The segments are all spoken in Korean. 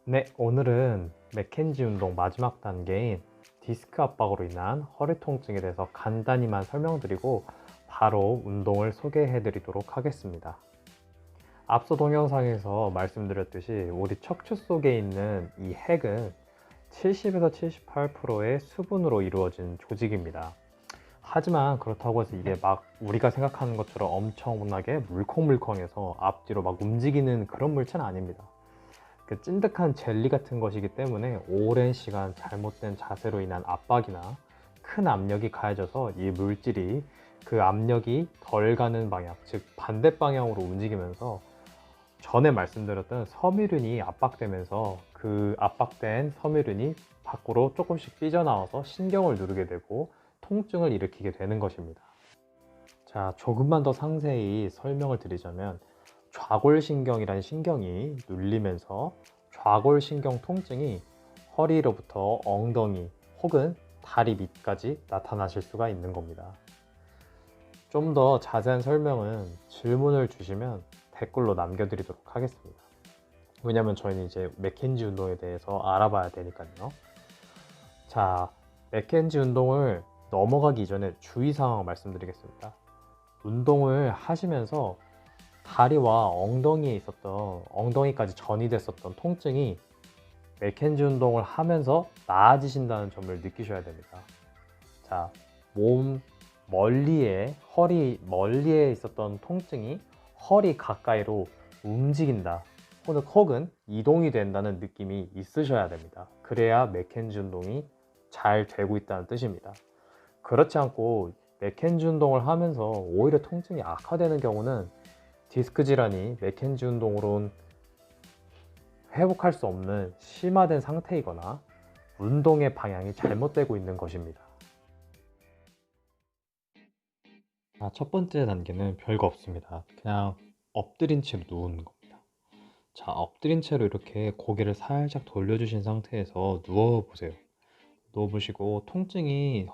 네, 오늘은 맥켄지 운동 마지막 단계인 디스크 압박으로 인한 허리 통증에 대해서 간단히만 설명드리고 바로 운동을 소개해 드리도록 하겠습니다. 앞서 동영상에서 말씀드렸듯이 우리 척추 속에 있는 이 핵은 70에서 78%의 수분으로 이루어진 조직입니다. 하지만 그렇다고 해서 이게 막 우리가 생각하는 것처럼 엄청나게 물컹물컹해서 앞뒤로 막 움직이는 그런 물체는 아닙니다. 그 찐득한 젤리 같은 것이기 때문에 오랜 시간 잘못된 자세로 인한 압박이나 큰 압력이 가해져서 이 물질이 그 압력이 덜 가는 방향, 즉 반대 방향으로 움직이면서 전에 말씀드렸던 섬유륜이 압박되면서 그 압박된 섬유륜이 밖으로 조금씩 삐져나와서 신경을 누르게 되고 통증을 일으키게 되는 것입니다. 자, 조금만 더 상세히 설명을 드리자면 좌골신경이라는 신경이 눌리면서 좌골신경 통증이 허리로부터 엉덩이 혹은 다리 밑까지 나타나실 수가 있는 겁니다. 좀 더 자세한 설명은 질문을 주시면 댓글로 남겨드리도록 하겠습니다. 왜냐면 저희는 이제 맥켄지 운동에 대해서 알아봐야 되니까요. 자, 맥켄지 운동을 넘어가기 전에 주의사항 말씀드리겠습니다. 운동을 하시면서 다리와 엉덩이에 있었던 엉덩이까지 전이됐었던 통증이 맥켄지 운동을 하면서 나아지신다는 점을 느끼셔야 됩니다. 자, 몸 멀리에 허리 멀리에 있었던 통증이 허리 가까이로 움직인다 혹은 이동이 된다는 느낌이 있으셔야 됩니다. 그래야 맥켄지 운동이 잘 되고 있다는 뜻입니다. 그렇지 않고 맥켄지 운동을 하면서 오히려 통증이 악화되는 경우는 디스크 질환이 맥켄지 운동으로는 회복할 수 없는 심화된 상태이거나 운동의 방향이 잘못되고 있는 것입니다. 첫 번째 단계는 별거 없습니다. 그냥 엎드린 채로 누우는 겁니다. 자, 엎드린 채로 이렇게 고개를 살짝 돌려주신 상태에서 누워보세요. 누워보시고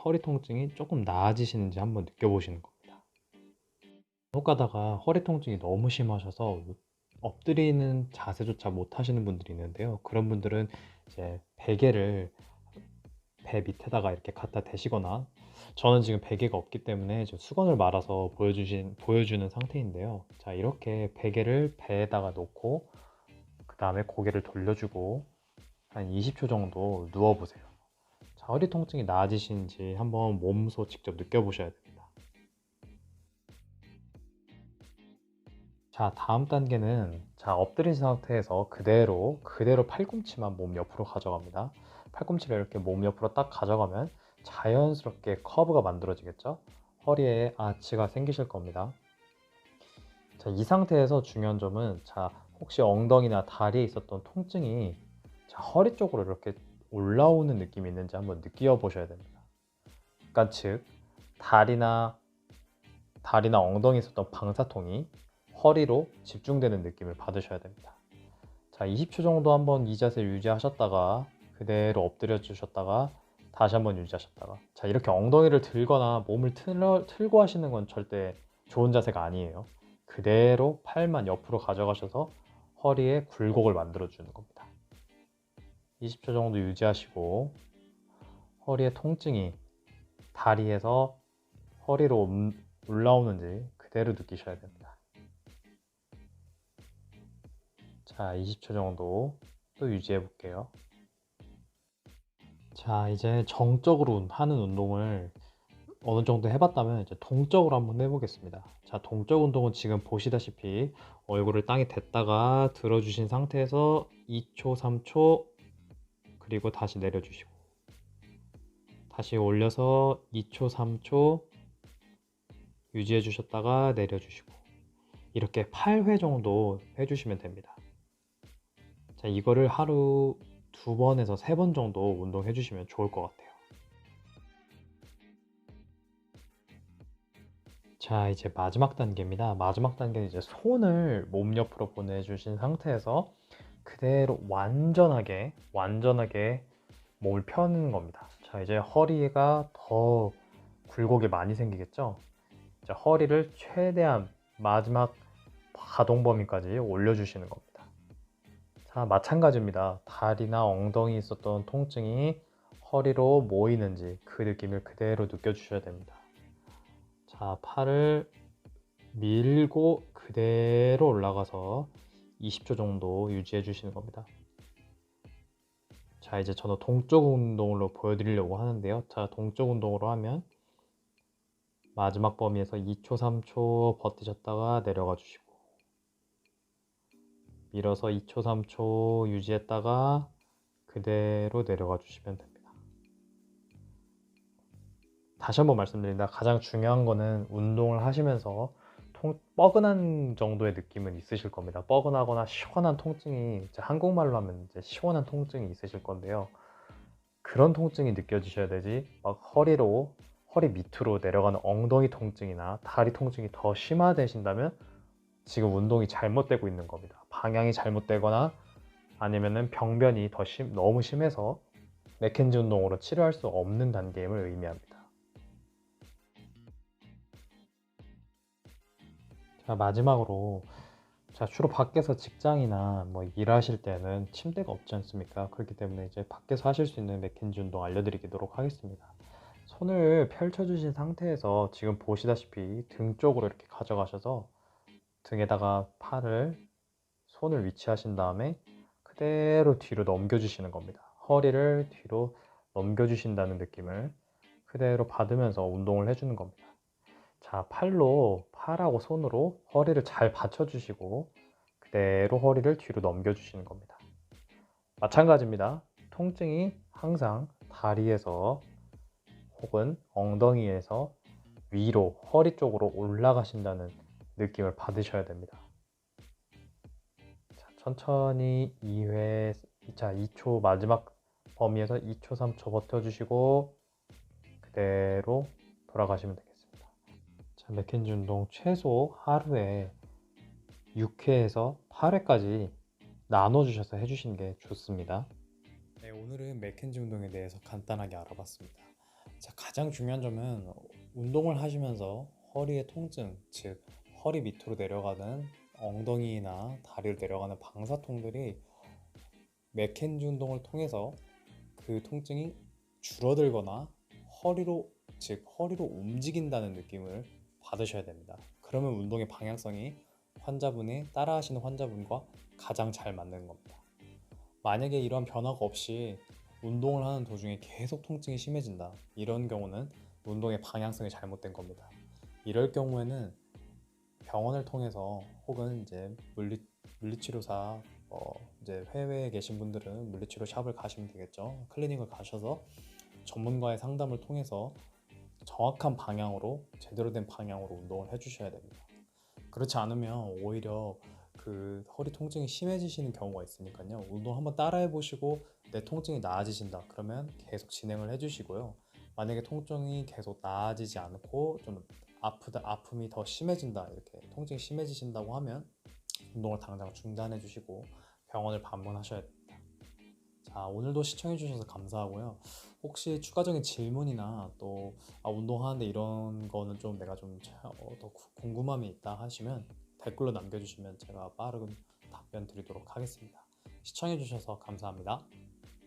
허리 통증이 조금 나아지시는지 한번 느껴보시는 겁니다. 간혹 가다가 허리 통증이 너무 심하셔서 엎드리는 자세조차 못 하시는 분들이 있는데요. 그런 분들은 이제 베개를 배 밑에다가 이렇게 갖다 대시거나, 저는 지금 베개가 없기 때문에 수건을 말아서 보여주는 상태인데요. 자, 이렇게 베개를 배에다가 놓고 그 다음에 고개를 돌려주고 한 20초 정도 누워보세요. 자, 허리 통증이 나아지시는지 한번 몸소 직접 느껴보셔야 됩니다. 자, 다음 단계는 엎드린 상태에서 그대로 팔꿈치만 몸 옆으로 가져갑니다. 팔꿈치를 이렇게 몸 옆으로 딱 가져가면 자연스럽게 커브가 만들어지겠죠? 허리에 아치가 생기실 겁니다. 자, 이 상태에서 중요한 점은 혹시 엉덩이나 다리에 있었던 통증이 허리 쪽으로 이렇게 올라오는 느낌이 있는지 한번 느껴 보셔야 됩니다. 그러니까 즉 다리나 엉덩이에 있었던 방사통이 허리로 집중되는 느낌을 받으셔야 됩니다. 자, 20초 정도 한번 이 자세를 유지하셨다가 그대로 엎드려 주셨다가 다시 한번 유지하셨다가, 자, 이렇게 엉덩이를 들거나 몸을 틀고 하시는 건 절대 좋은 자세가 아니에요. 그대로 팔만 옆으로 가져가셔서 허리에 굴곡을 만들어 주는 겁니다. 20초 정도 유지하시고 허리의 통증이 다리에서 허리로 올라오는지 그대로 느끼셔야 됩니다. 자, 20초 정도 또 유지해 볼게요. 자, 이제 정적으로 하는 운동을 어느 정도 해봤다면 이제 동적으로 한번 해보겠습니다. 자, 동적 운동은 지금 보시다시피 얼굴을 땅에 댔다가 들어주신 상태에서 2초, 3초, 그리고 다시 내려주시고 다시 올려서 2초, 3초 유지해 주셨다가 내려주시고 이렇게 8회 정도 해주시면 됩니다. 자, 이거를 하루 2번에서 3번 정도 운동해 주시면 좋을 것 같아요. 자, 이제 마지막 단계입니다. 마지막 단계는 이제 손을 몸 옆으로 보내주신 상태에서 그대로 완전하게 몸을 펴는 겁니다. 자, 이제 허리가 더 굴곡이 많이 생기겠죠? 자, 허리를 최대한 마지막 가동 범위까지 올려주시는 겁니다. 자, 마찬가지입니다. 다리나 엉덩이에 있었던 통증이 허리로 모이는지 그 느낌을 그대로 느껴주셔야 됩니다. 자, 팔을 밀고 그대로 올라가서 20초 정도 유지해 주시는 겁니다. 자, 이제 저는 동쪽 운동으로 보여드리려고 하는데요. 자, 동쪽 운동으로 하면 마지막 범위에서 2초, 3초 버티셨다가 내려가 주시고, 밀어서 2초, 3초 유지했다가 그대로 내려가 주시면 됩니다. 다시 한번 말씀드립니다. 가장 중요한 거는 운동을 하시면서 뻐근한 정도의 느낌은 있으실 겁니다. 뻐근하거나 시원한 통증이, 이제 한국말로 하면 이제 시원한 통증이 있으실 건데요. 그런 통증이 느껴지셔야 되지, 막 허리 밑으로 내려가는 엉덩이 통증이나 다리 통증이 더 심화되신다면 지금 운동이 잘못되고 있는 겁니다. 방향이 잘못되거나 아니면은 병변이 너무 심해서 맥켄지 운동으로 치료할 수 없는 단계임을 의미합니다. 자, 마지막으로, 자, 주로 밖에서 직장이나 뭐 일하실 때는 침대가 없지 않습니까? 그렇기 때문에 이제 밖에서 하실 수 있는 맥켄지 운동 알려드리도록 하겠습니다. 손을 펼쳐주신 상태에서 지금 보시다시피 등 쪽으로 이렇게 가져가셔서 등에다가 손을 위치하신 다음에 그대로 뒤로 넘겨주시는 겁니다. 허리를 뒤로 넘겨주신다는 느낌을 그대로 받으면서 운동을 해주는 겁니다. 자, 팔하고 손으로 허리를 잘 받쳐주시고 그대로 허리를 뒤로 넘겨주시는 겁니다. 마찬가지입니다. 통증이 항상 다리에서 혹은 엉덩이에서 위로 허리 쪽으로 올라가신다는 느낌을 받으셔야 됩니다. 자, 천천히 2초 마지막 범위에서 2초, 3초 버텨주시고 그대로 돌아가시면 되겠습니다. 자, 맥켄지 운동 최소 하루에 6회에서 8회까지 나눠주셔서 해주시는 게 좋습니다. 네, 오늘은 맥켄지 운동에 대해서 간단하게 알아봤습니다. 자, 가장 중요한 점은 운동을 하시면서 허리의 통증, 즉 허리 밑으로 내려가는 엉덩이나 다리를 내려가는 방사통들이 맥켄지 운동을 통해서 그 통증이 줄어들거나 허리로 움직인다는 느낌을 받으셔야 됩니다. 그러면 운동의 방향성이 따라 하시는 환자분과 가장 잘 맞는 겁니다. 만약에 이러한 변화가 없이 운동을 하는 도중에 계속 통증이 심해진다, 이런 경우는 운동의 방향성이 잘못된 겁니다. 이럴 경우에는 병원을 통해서 혹은 이제 물리치료사, 이제 해외에 계신 분들은 물리치료 샵을 가시면 되겠죠. 클리닉을 가셔서 전문가의 상담을 통해서 정확한 방향으로, 제대로 된 방향으로 운동을 해주셔야 됩니다. 그렇지 않으면 오히려 그 허리 통증이 심해지시는 경우가 있으니까요. 운동 한번 따라해 보시고 내 통증이 나아지신다 그러면 계속 진행을 해주시고요. 만약에 통증이 계속 나아지지 않고 좀 아픔이 더 심해진다, 이렇게 통증이 심해지신다고 하면 운동을 당장 중단해 주시고 병원을 방문하셔야 됩니다. 자, 오늘도 시청해 주셔서 감사하고요. 혹시 추가적인 질문이나 또 운동하는데 이런 거는 좀 내가 더 궁금함이 있다 하시면 댓글로 남겨주시면 제가 빠른 답변 드리도록 하겠습니다. 시청해 주셔서 감사합니다.